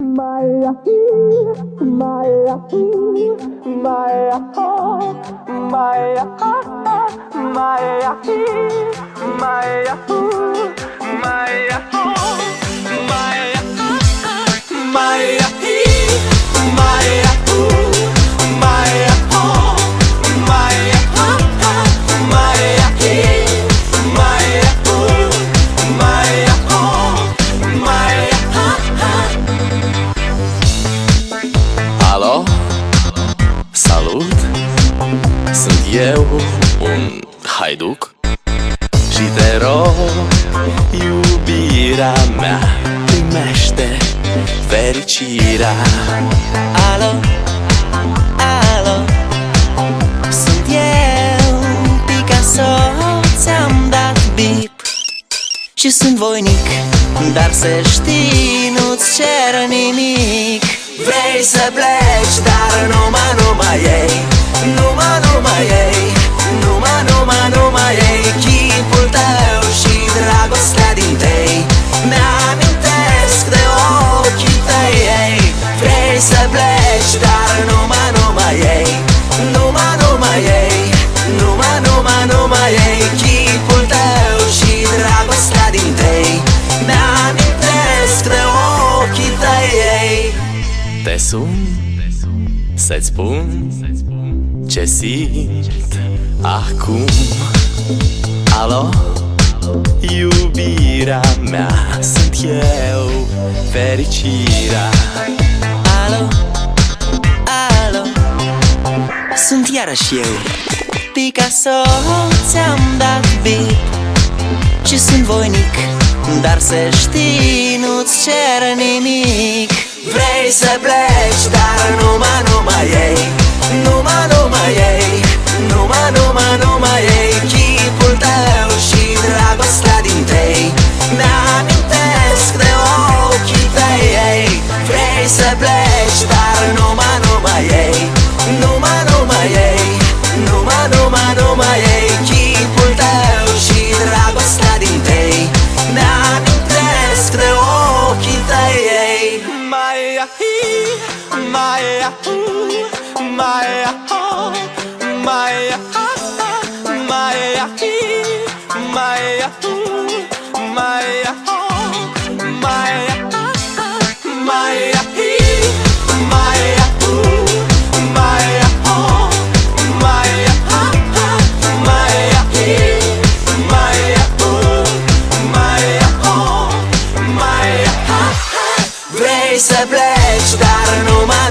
Maya, Maya, Maya, Maya, Maya, Maya, Maya, Alo, salut, sunt eu, un haiduc și te rog, iubirea mea, primește fericirea. Alo, alo, sunt eu, Picasso, ți-am dat bip și sunt voinic, dar să știi, nu-ți cer nimic. Vrei să pleci, dar numai ei, numai ei, numai ei, chipul tău și dragostea din tei mi-amintesc de ochii tăi, ei. Vrei să pleci, dar numai ei, numai ei, numai ei, chipul tău și dragostea din tei mi-amintesc de ochii tăi, ei. Te sun să-ți spun ce simt acum. Alo, iubirea mea, sunt eu, fericirea. Alo, alo, sunt iarăși eu, Picasso, ți-am dat bip și sunt voinic, dar să știi, nu-ți cer nimic. Vrei să pleci, dar numai ei, numai ei, numai ei, chipul tău și dragostea din tei mi-amintesc de ochii tăi, ei. Vrei să pleci, dar numai ei, numai ei, numai ei, chipul tău și dragostea din tei mi-amintesc de ochii tăi, ei. Maya, Maya, Maya, Maya, Maya, Maya, Maya, Maya, Maya, Vrei să pleci, dar numai